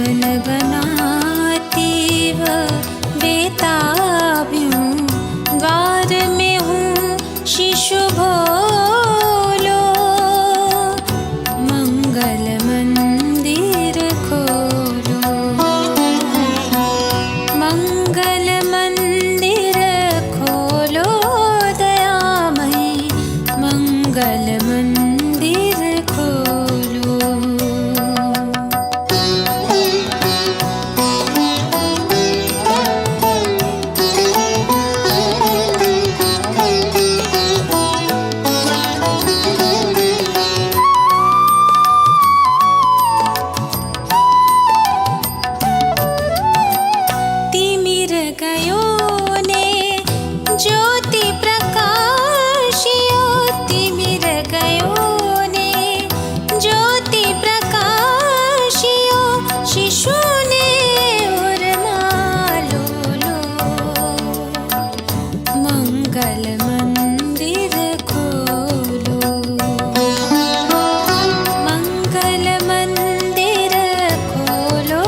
जीवन बनाती व बेताब यूं, द्वार में हूँ शिशु भोलो, मंगल मंदिर खोलो, मंगल मंदिर खोलो दयामयी, मंगल मंदिर खोलो। तिमिर गयो ने ज्योति प्रकाशियो, तिमिर गयो ने ज्योति प्रकाशियो, शिशु ने उर्मालो लो, मंगल मंदिर खोलो, मंगल मंदिर खोलो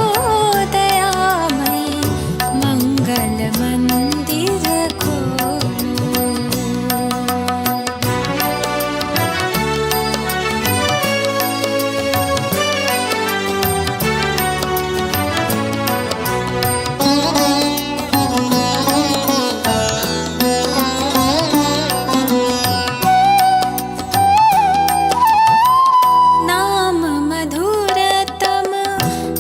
दयामयी, मंगल मंदिर खोलो। नाम मधुरतम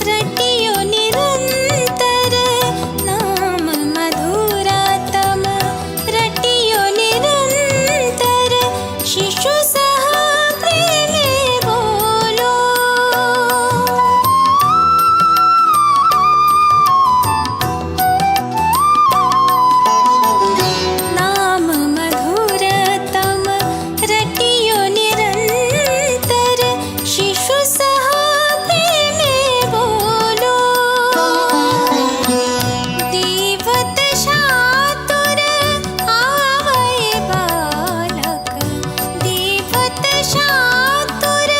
रटियो निरंतर, नाम मधुरतम रटियो निरंतर, शिशु सह प्रेमे बोलो, नाम मधुरतम रटियो निरंतर, शिशु सह प्रेमे बोलो, दीवत शातुर आवै बालक, दीवत शातुर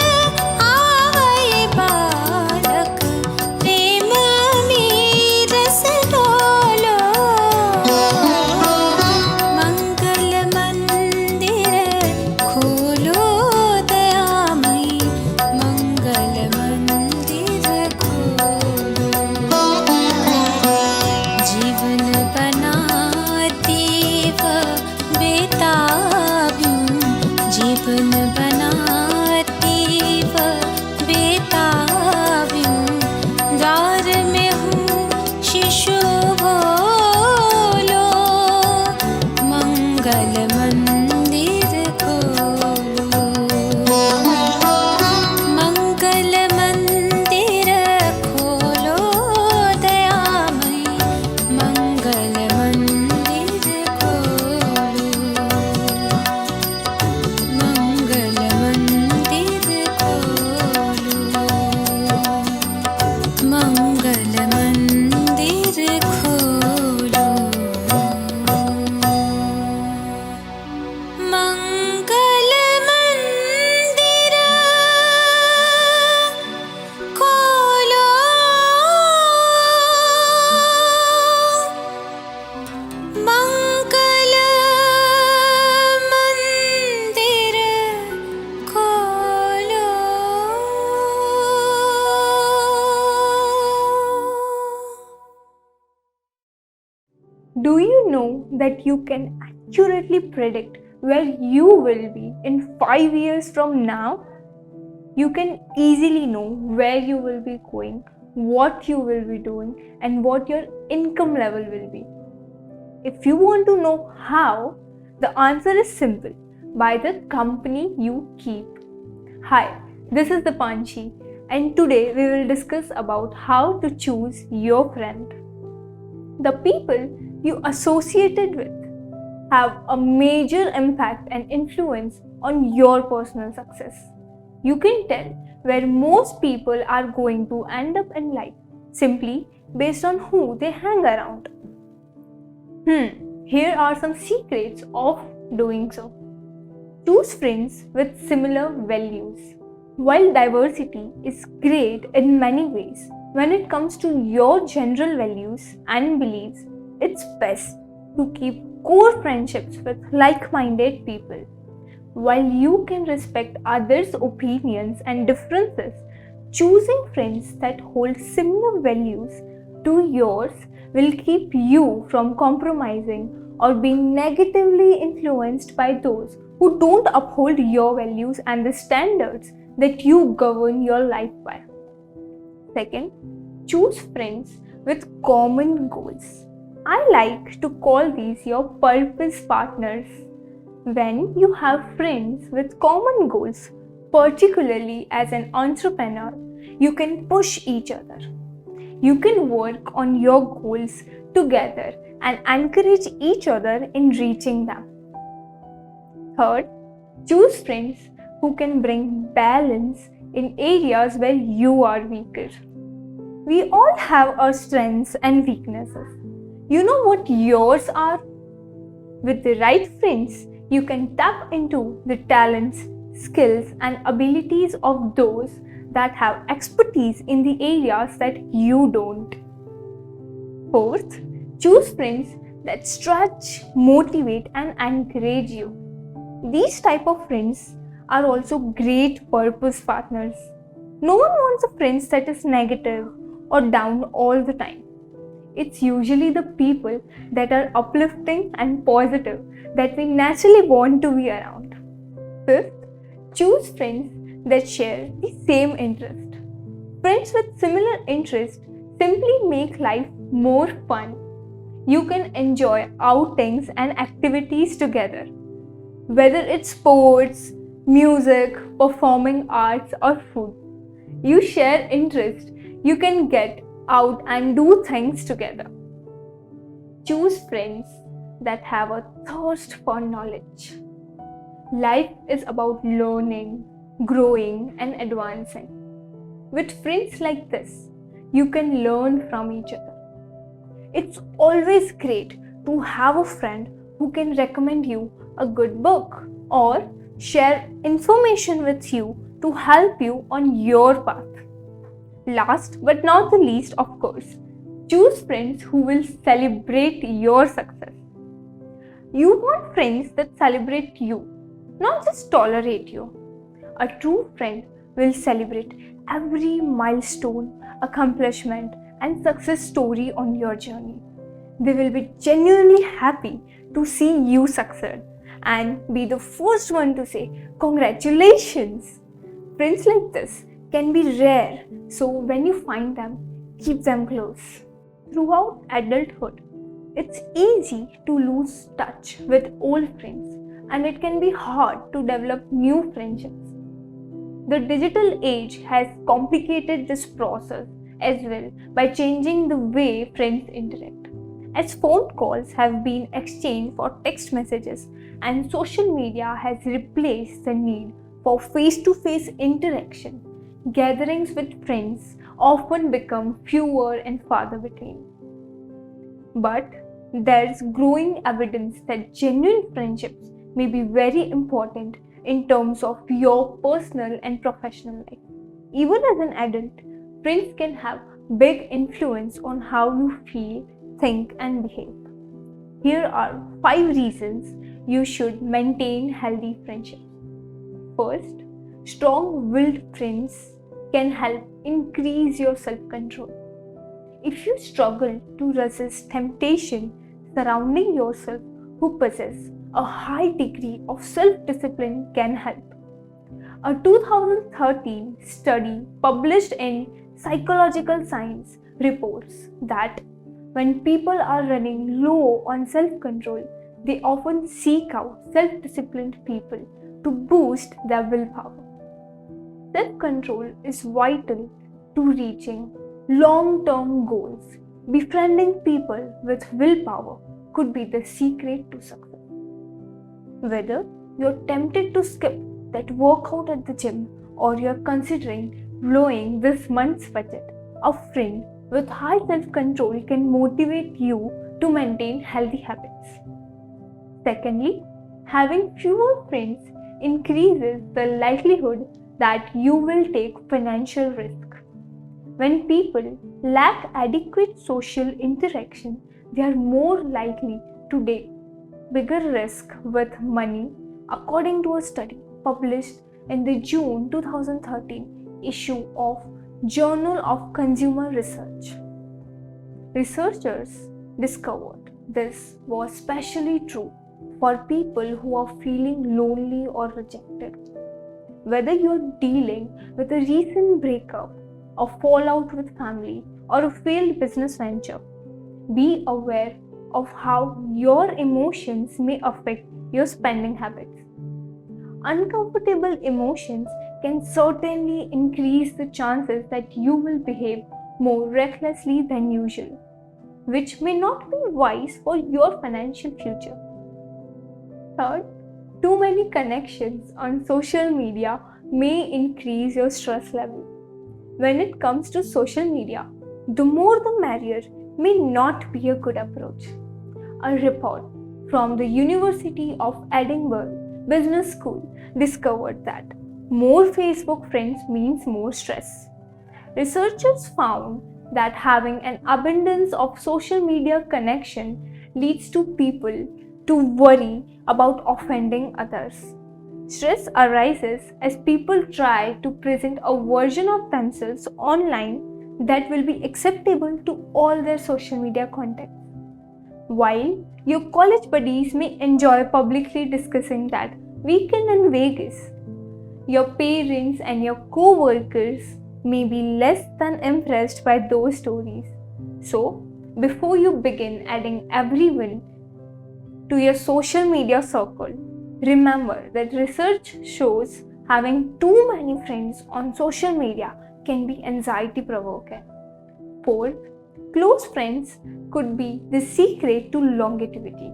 आवै बालक, प्रेम में रस डोलो, मंगल मंदिर खोलो दयामयी, मंगल मंदिर खोलो। जीवन बनाती व बेताब यूं, जीवन बनाती व बेताब यूं, द्वार में हूँ शिशु भोलो, मंगल मंदिर खोलो, मंगल मंदिर खोलो दयामयी, मंगल मंदिर खोलो, मंगल मंदिर खोलो, मंगल मंदिर खोलो, मंगल मंदिर खोलो, मंगल मंदिर खोलो। Do you know that you can accurately predict where you will be in 5 years from now? You can easily know where you will be going, what you will be doing, and what your income level will be. If you want to know how, the answer is simple: by the company you keep. Hi, this is Dipanshi, and today we will discuss about how to choose your friend. The people you associated with have a major impact and influence on your personal success. You can tell where most people are going to end up in life simply based on who they hang around. Here are some secrets of doing so. Choose friends with similar values. While diversity is great in many ways, When it comes to your general values and beliefs, it's best to keep core friendships with like-minded people. While you can respect others' opinions and differences, choosing friends that hold similar values to yours will keep you from compromising or being negatively influenced by those who don't uphold your values and the standards that you govern your life by. Second, choose friends with common goals. I like to call these your purpose partners. When you have friends with common goals, particularly as an entrepreneur, you can push each other. You can work on your goals together and encourage each other in reaching them. Third, choose friends who can bring balance in areas where you are weaker. We all have our strengths and weaknesses. You know what yours are? With the right friends, you can tap into the talents, skills, and abilities of those that have expertise in the areas that you don't. Fourth, choose friends that stretch, motivate, and encourage you. These type of friends are also great purpose partners. No one wants a friend that is negative or down all the time. It's usually the people that are uplifting and positive that we naturally want to be around. Fifth, choose friends that share the same interest. Friends with similar interests simply make life more fun. You can enjoy outings and activities together. Whether it's sports, music, performing arts, or food, you share interest, you can get out and do things together. Choose friends that have a thirst for knowledge. Life is about learning, growing, and advancing. With friends like this, you can learn from each other. It's always great to have a friend who can recommend you a good book or share information with you to help you on your path. Last but not the least, of course, choose friends who will celebrate your success. You want friends that celebrate you, not just tolerate you. A true friend will celebrate every milestone, accomplishment, and success story on your journey. They will be genuinely happy to see you succeed and be the first one to say, "Congratulations!" Friends like this can be rare, so when you find them, keep them close. Throughout adulthood, it's easy to lose touch with old friends, and it can be hard to develop new friendships. The digital age has complicated this process as well by changing the way friends interact. As phone calls have been exchanged for text messages and social media has replaced the need for face-to-face interaction, gatherings with friends often become fewer and farther between. But there's growing evidence that genuine friendships may be very important in terms of your personal and professional life. Even as an adult, friends can have big influence on how you feel, think, and behave. Here are 5 reasons you should maintain healthy friendships. First, strong-willed friends can help increase your self-control. If you struggle to resist temptation, surrounding yourself who possess a high degree of self-discipline can help. A 2013 study published in Psychological Science reports that when people are running low on self-control, they often seek out self-disciplined people to boost their willpower. Self-control is vital to reaching long-term goals. Befriending people with willpower could be the secret to success. Whether you're tempted to skip that workout at the gym or you're considering blowing this month's budget, a friend with high self-control can motivate you to maintain healthy habits. Secondly, having fewer friends increases the likelihood that you will take financial risk. When people lack adequate social interaction, they are more likely to take bigger risk with money, according to a study published in the June 2013 issue of Journal of Consumer Research. Researchers discovered this was especially true for people who are feeling lonely or rejected. Whether you're dealing with a recent breakup, a fallout with family, or a failed business venture, be aware of how your emotions may affect your spending habits. Uncomfortable emotions can certainly increase the chances that you will behave more recklessly than usual, which may not be wise for your financial future. Third, too many connections on social media may increase your stress level. When it comes to social media, the more the merrier may not be a good approach. A report from the University of Edinburgh Business School discovered that more Facebook friends means more stress. Researchers found that having an abundance of social media connection leads to people to worry about offending others. Stress arises as people try to present a version of themselves online that will be acceptable to all their social media contacts. While your college buddies may enjoy publicly discussing that weekend in Vegas, your parents and your co-workers may be less than impressed by those stories. So, before you begin adding everyone to your social media circle, remember that research shows having too many friends on social media can be anxiety provoking. Fourth, close friends could be the secret to longevity.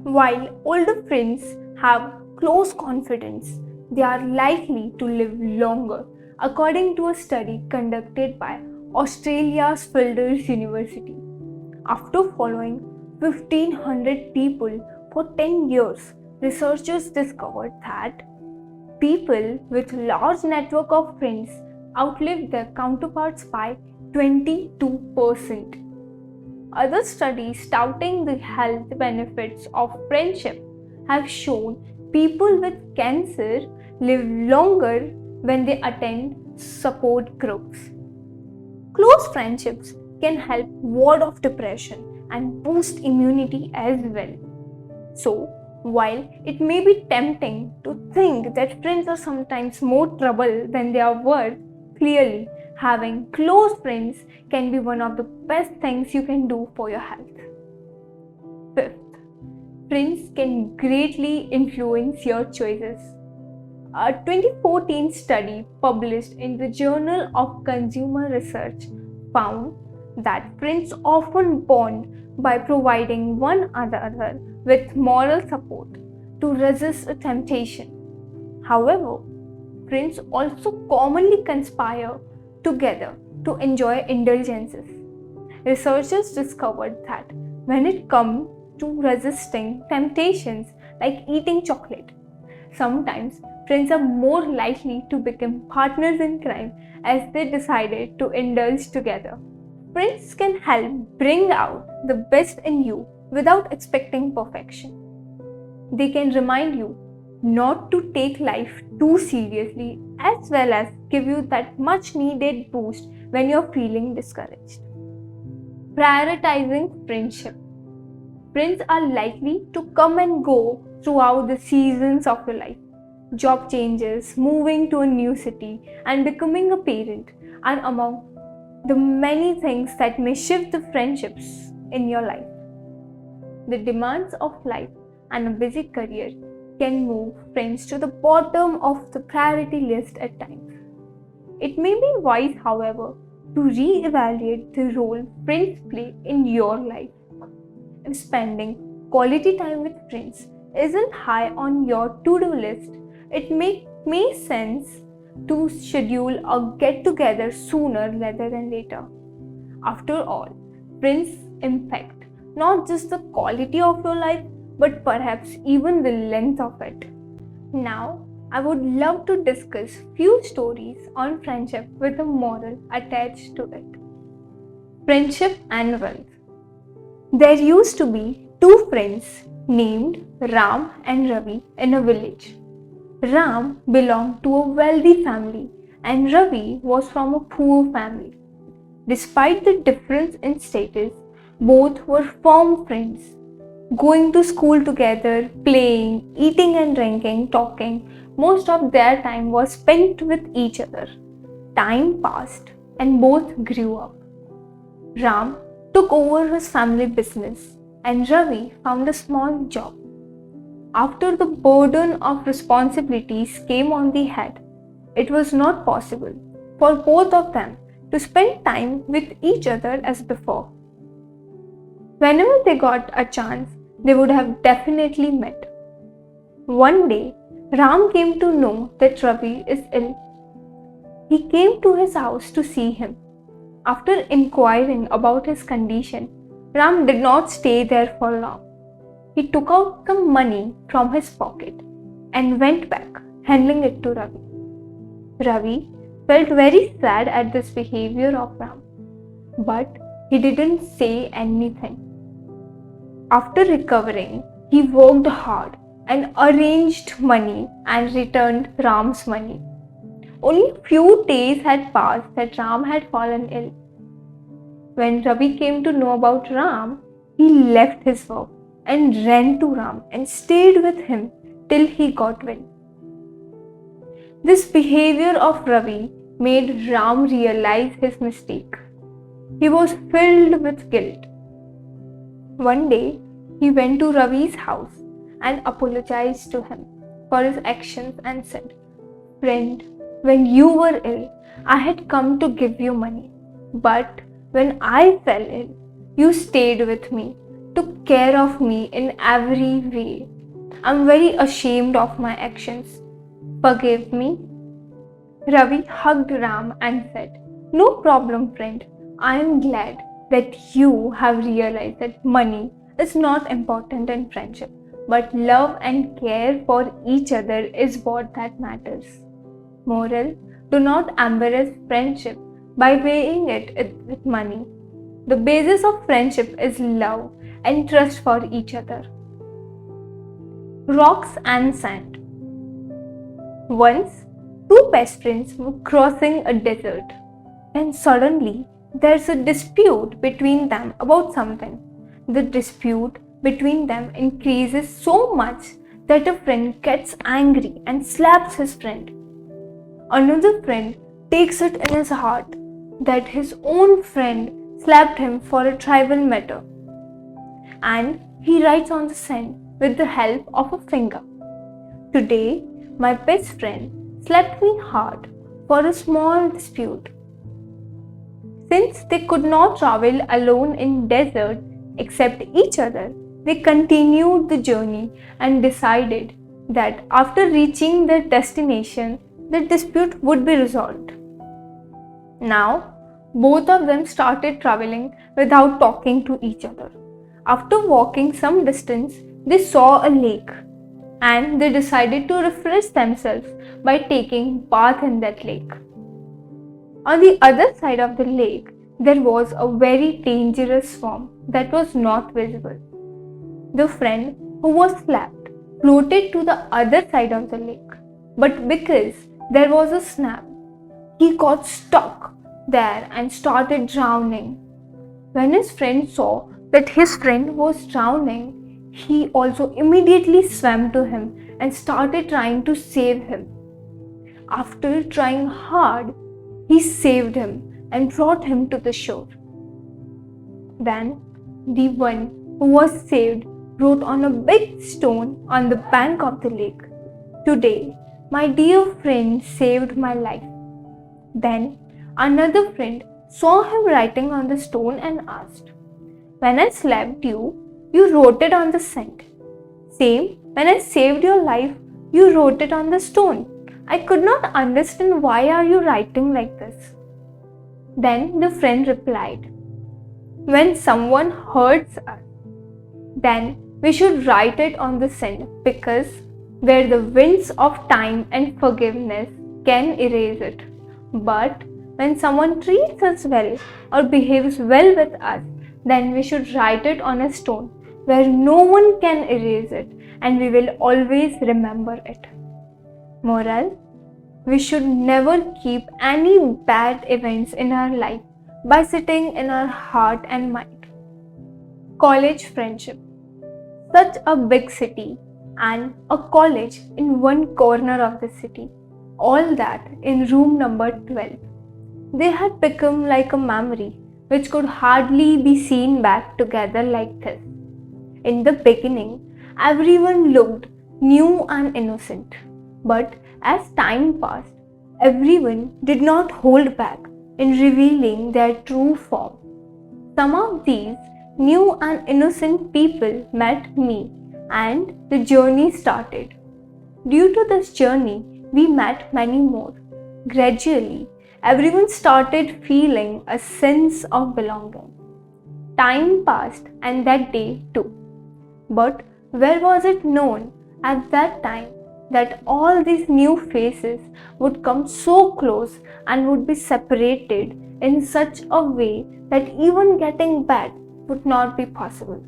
While older friends have close confidence, they are likely to live longer, according to a study conducted by Australia's Flinders University. After following 1,500 people for 10 years, researchers discovered that people with large network of friends outlived their counterparts by 22%. Other studies touting the health benefits of friendship have shown people with cancer live longer when they attend support groups. Close friendships can help ward off depression and boost immunity as well. So, while it may be tempting to think that friends are sometimes more trouble than they are worth, clearly, having close friends can be one of the best things you can do for your health. Fifth, friends can greatly influence your choices. A 2014 study published in the Journal of Consumer Research found that friends often bond by providing one another with moral support to resist a temptation. However, friends also commonly conspire together to enjoy indulgences. Researchers discovered that when it comes to resisting temptations like eating chocolate, sometimes friends are more likely to become partners in crime as they decided to indulge together. Friends can help bring out the best in you without expecting perfection. They can remind you not to take life too seriously, as well as give you that much needed boost when you're feeling discouraged. Prioritizing friendship. Friends are likely to come and go throughout the seasons of your life. Job changes, moving to a new city, and becoming a parent are among the many things that may shift the friendships in your life. The demands of life and a busy career can move friends to the bottom of the priority list at times. It may be wise, however, to re-evaluate the role friends play in your life. If spending quality time with friends isn't high on your to-do list, it may make sense to schedule a get-together sooner rather than later. After all, friends impact not just the quality of your life, but perhaps even the length of it. Now, I would love to discuss few stories on friendship with a moral attached to it. Friendship and wealth. There used to be two friends named Ram and Ravi in a village. Ram belonged to a wealthy family and Ravi was from a poor family. Despite the difference in status, both were firm friends, going to school together, playing, eating and drinking, talking. Most of their time was spent with each other. Time passed and both grew up. Ram took over his family business and Ravi found a small job. After the burden of responsibilities came on the head, it was not possible for both of them to spend time with each other as before. Whenever they got a chance, they would have definitely met. One day, Ram came to know that Ravi is ill. He came to his house to see him. After inquiring about his condition, Ram did not stay there for long. He took out some money from his pocket and went back, handing it to Ravi. Ravi felt very sad at this behavior of Ram, but he didn't say anything. After recovering, he worked hard and arranged money and returned Ram's money. Only few days had passed that Ram had fallen ill. When Ravi came to know about Ram, he left his work and ran to Ram and stayed with him till he got well. This behavior of Ravi made Ram realize his mistake. He was filled with guilt. One day, he went to Ravi's house and apologized to him for his actions and said, "Friend, when you were ill, I had come to give you money. But when I fell ill, you stayed with me, took care of me in every way. I'm very ashamed of my actions. Forgive me." Ravi hugged Ram and said, "No problem, friend. I am glad that you have realized that money is not important in friendship, but love and care for each other is what that matters." Moral: do not embarrass friendship by weighing it with money. The basis of friendship is love and trust for each other. Rocks and sand. Once, two best friends were crossing a desert. Then suddenly, there's a dispute between them about something. The dispute between them increases so much that a friend gets angry and slaps his friend. Another friend takes it in his heart that his own friend slapped him for a trivial matter, and he writes on the sand with the help of a finger, "Today, my best friend slapped me hard for a small dispute." Since they could not travel alone in desert except each other, they continued the journey and decided that after reaching their destination, the dispute would be resolved. Now, both of them started traveling without talking to each other. After walking some distance, they saw a lake and they decided to refresh themselves by taking bath in that lake. On the other side of the lake, there was a very dangerous swarm that was not visible. The friend who was slapped floated to the other side of the lake, but because there was a snap, he got stuck there and started drowning. When his friend saw that his friend was drowning, he also immediately swam to him and started trying to save him. After trying hard, he saved him and brought him to the shore. Then the one who was saved wrote on a big stone on the bank of the lake, "Today, my dear friend saved my life." Then another friend saw him writing on the stone and asked, "When I slapped you, you wrote it on the sand. Same, when I saved your life, you wrote it on the stone. I could not understand why are you writing like this." Then the friend replied, "When someone hurts us, then we should write it on the sand because where the winds of time and forgiveness can erase it. But when someone treats us well or behaves well with us, then we should write it on a stone where no one can erase it and we will always remember it. Moral: we should never keep any bad events in our life by sitting in our heart and mind. College friendship. Such a big city and a college in one corner of the city. All that in room number 12. They had become like a memory which could hardly be seen back together like this. In the beginning, everyone looked new and innocent. But as time passed, everyone did not hold back in revealing their true form. Some of these new and innocent people met me and the journey started. Due to this journey, we met many more. Gradually, everyone started feeling a sense of belonging. Time passed and that day too. But where was it known at that time that all these new faces would come so close and would be separated in such a way that even getting back would not be possible?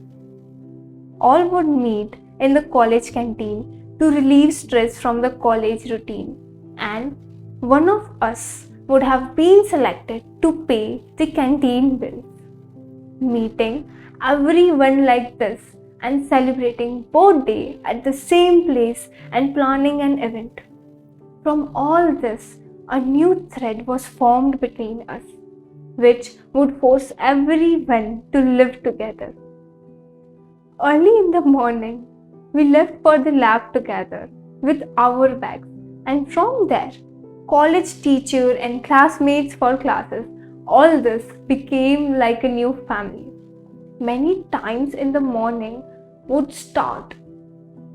All would meet in the college canteen to relieve stress from the college routine, and one of us would have been selected to pay the canteen bills. Meeting everyone like this and celebrating birthday at the same place and planning an event. From all this, a new thread was formed between us, which would force everyone to live together. Early in the morning, we left for the lab together with our bags, and from there, college teacher and classmates for classes, all this became like a new family. Many times in the morning would start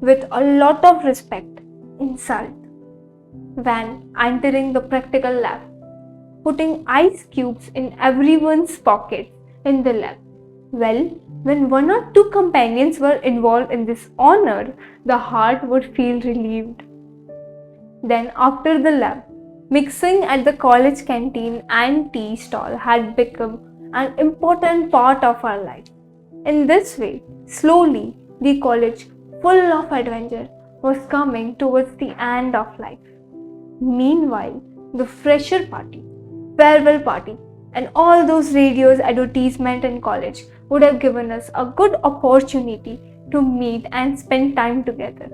with a lot of respect, insult, when entering the practical lab, putting ice cubes in everyone's pockets in the lab. Well, when one or two companions were involved in this honor, the heart would feel relieved. Then after the lab, mixing at the college canteen and tea stall had become an important part of our life. In this way, slowly, the college, full of adventure, was coming towards the end of life. Meanwhile, the fresher party, farewell party, and all those radios advertisement in college would have given us a good opportunity to meet and spend time together.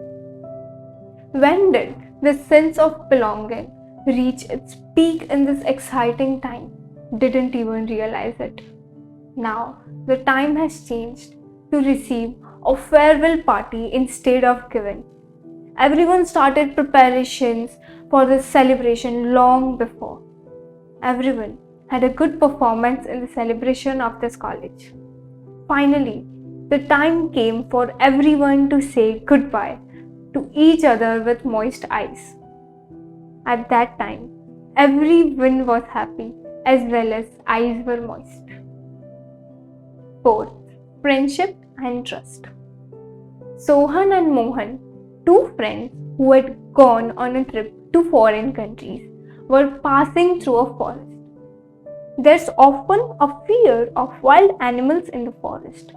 When did the sense of belonging reach its peak in this exciting time? Didn't even realize it. Now, the time has changed to receive a farewell party instead of giving. Everyone started preparations for the celebration long before. Everyone had a good performance in the celebration of this college. Finally, the time came for everyone to say goodbye to each other with moist eyes. At that time, everyone was happy as well as eyes were moist. Fourth, friendship and trust. Sohan and Mohan, two friends who had gone on a trip to foreign countries, were passing through a forest. There's often a fear of wild animals in the forest.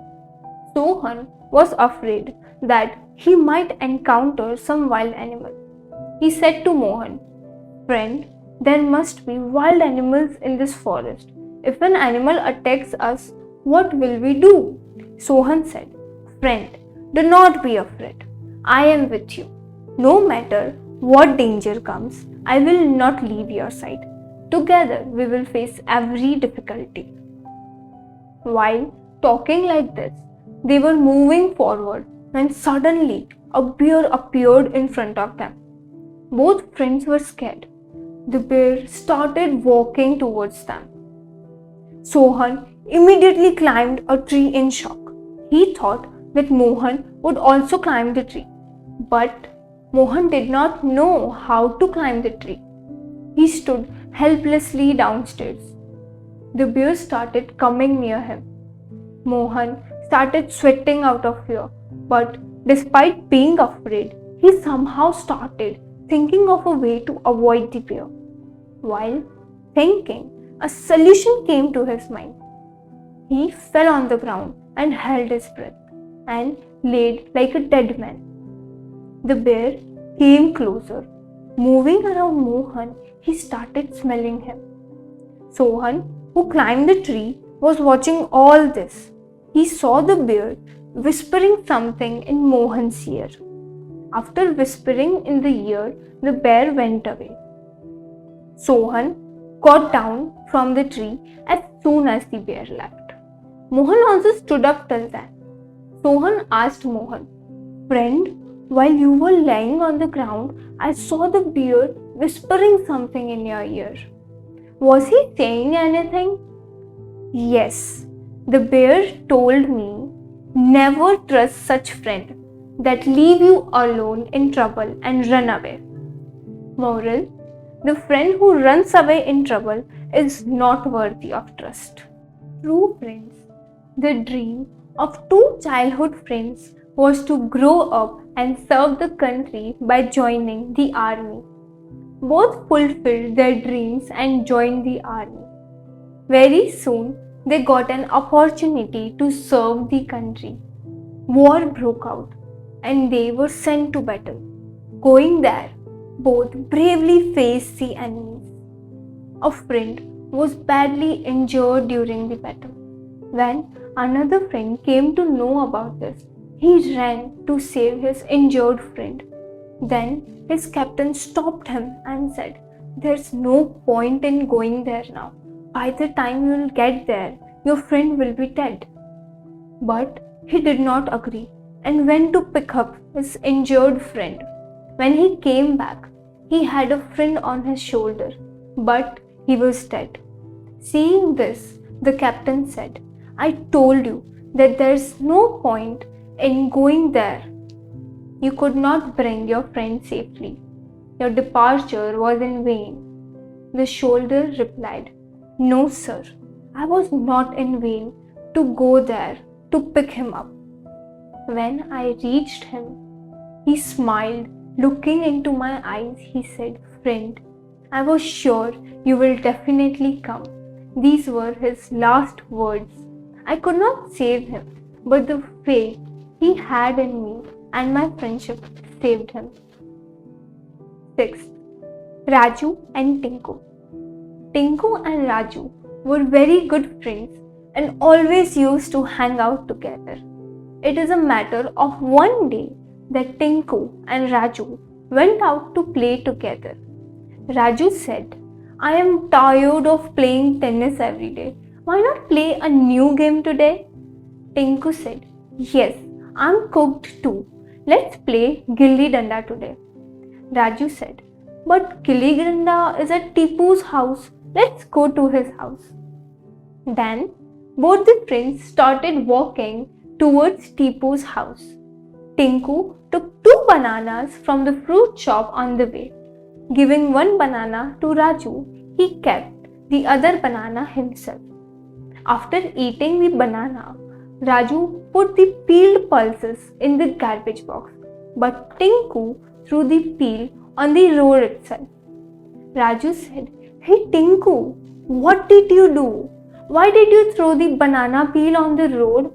Sohan was afraid that he might encounter some wild animal. He said to Mohan, "Friend, there must be wild animals in this forest. If an animal attacks us, what will we do?" Sohan said, "Friend, do not be afraid. I am with you. No matter what danger comes, I will not leave your side. Together we will face every difficulty." While talking like this, they were moving forward when suddenly a bear appeared in front of them. Both friends were scared. The bear started walking towards them. Sohan immediately climbed a tree in shock. He thought that Mohan would also climb the tree, but Mohan did not know how to climb the tree. He stood helplessly downstairs. The bear started coming near him. Mohan started sweating out of fear, but despite being afraid, he somehow started thinking of a way to avoid the bear. While thinking, a solution came to his mind. He fell on the ground and held his breath and laid like a dead man. The bear came closer. Moving around Mohan, he started smelling him. Sohan, who climbed the tree, was watching all this. He saw the bear whispering something in Mohan's ear. After whispering in the ear, the bear went away. Sohan got down from the tree as soon as the bear left. Mohan also stood up till then. Sohan asked Mohan, "Friend, while you were lying on the ground, I saw the bear whispering something in your ear. Was he saying anything?" "Yes, the bear told me, never trust such friend that leave you alone in trouble and run away." Moral: the friend who runs away in trouble is not worthy of trust. True friends. The dream of two childhood friends was to grow up and serve the country by joining the army. Both fulfilled their dreams and joined the army. Very soon, they got an opportunity to serve the country. War broke out and they were sent to battle. Going there, both bravely faced the enemies. A friend was badly injured during the battle. When another friend came to know about this, he ran to save his injured friend. Then his captain stopped him and said, "There's no point in going there now. By the time you'll get there, your friend will be dead." But he did not agree and went to pick up his injured friend. When he came back, he had a friend on his shoulder, but he was dead. Seeing this, the captain said, "I told you that there's no point in going there. You could not bring your friend safely. Your departure was in vain." The shoulder replied, "No, sir, I was not in vain to go there to pick him up." When I reached him, he smiled. Looking into my eyes, he said, "Friend, I was sure you will definitely come." These were his last words. I could not save him, but the faith he had in me and my friendship saved him. 6th, Raju and Tinku. Tinku and Raju were very good friends and always used to hang out together. It is a matter of one day that Tinku and Raju went out to play together. Raju said, "I am tired of playing tennis every day. Why not play a new game today?" Tinku said, "Yes, I'm cooked too. Let's play Gilli Danda today." Raju said, "But Gilli Danda is at Tipu's house. Let's go to his house." Then both the friends started walking towards Tipu's house. Tinku took 2 bananas from the fruit shop on the way. Giving one banana to Raju, he kept the other banana himself. After eating the banana, Raju put the peeled pulses in the garbage box, but Tinku threw the peel on the road itself. Raju said, "Hey Tinku, what did you do? Why did you throw the banana peel on the road?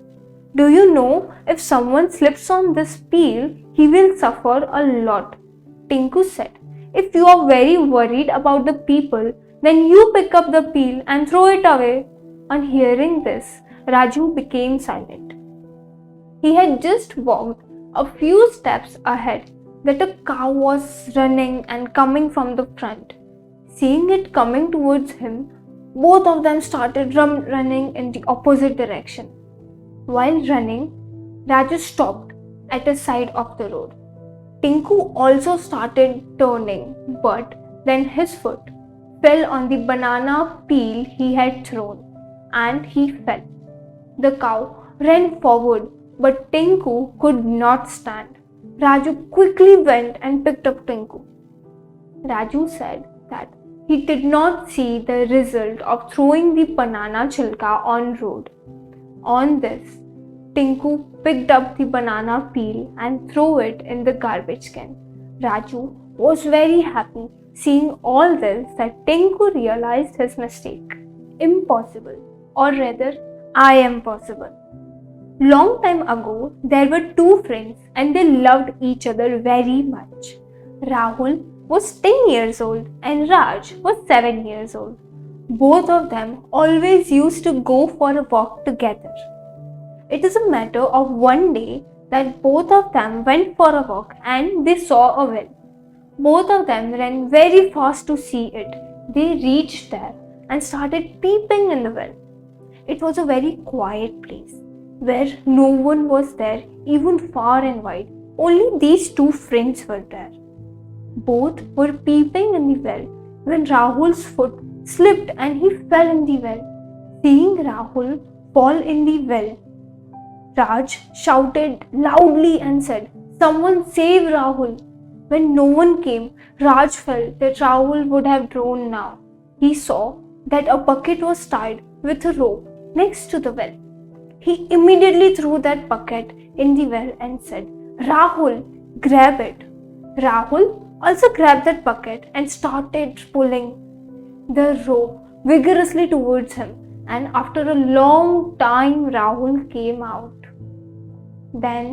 Do you know if someone slips on this peel, he will suffer a lot." Tinku said, "If you are very worried about the people, then you pick up the peel and throw it away." On hearing this, Raju became silent. He had just walked a few steps ahead that a cow was running and coming from the front. Seeing it coming towards him, both of them started running in the opposite direction. While running, Raju stopped at the side of the road. Tinku also started turning, but then his foot fell on the banana peel he had thrown and he fell. The cow ran forward, but Tinku could not stand. Raju quickly went and picked up Tinku. Raju said that he did not see the result of throwing the banana chilka on road. On this, Tinku picked up the banana peel and threw it in the garbage can. Raju was very happy seeing all this that Tinku realized his mistake. Impossible, or rather, I am possible. Long time ago, there were two friends and they loved each other very much. Rahul was 10 years old and Raj was 7 years old. Both of them always used to go for a walk together. It is a matter of one day that both of them went for a walk and they saw a well. Both of them ran very fast to see it. They reached there and started peeping in the well. It was a very quiet place where no one was there, even far and wide. Only these two friends were there. Both were peeping in the well when Rahul's foot slipped and he fell in the well. Seeing Rahul fall in the well, Raj shouted loudly and said, "Someone save Rahul!" When no one came, Raj felt that Rahul would have drowned now. He saw that a bucket was tied with a rope next to the well. He immediately threw that bucket in the well and said, "Rahul, grab it." Rahul also grabbed that bucket and started pulling the rope vigorously towards him. And after a long time, Rahul came out. Then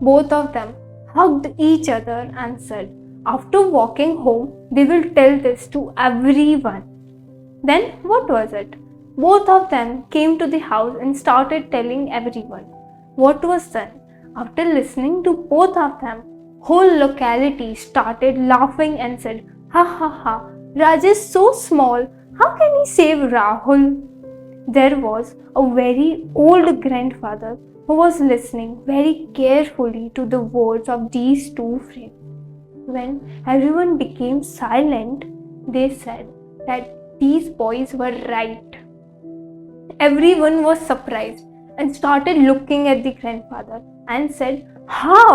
both of them hugged each other and said, after walking home, they will tell this to everyone. Then what was it? Both of them came to the house and started telling everyone. What was done? After listening to both of them, whole locality started laughing and said, "Ha ha ha, Raj is so small. How can he save Rahul?" There was a very old grandfather who was listening very carefully to the words of these two friends. When everyone became silent, they said that these boys were right. Everyone was surprised and started looking at the grandfather and said, "How?"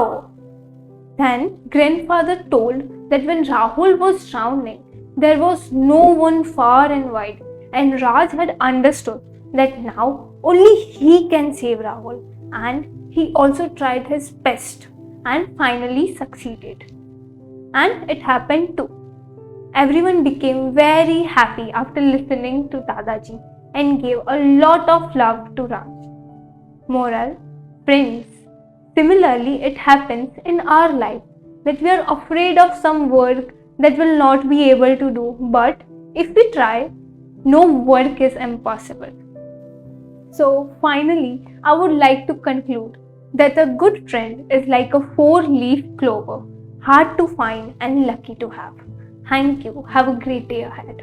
Then grandfather told that when Rahul was drowning, there was no one far and wide, and Raj had understood that now only he can save Rahul, and he also tried his best and finally succeeded. And it happened too. Everyone became very happy after listening to Dadaji and gave a lot of love to Raj. Moral: friends, similarly it happens in our life that we are afraid of some work that will not be able to do, but if we try, no work is impossible. So finally, I would like to conclude that a good friend is like a 4-leaf clover, hard to find and lucky to have. Thank you. Have a great day ahead.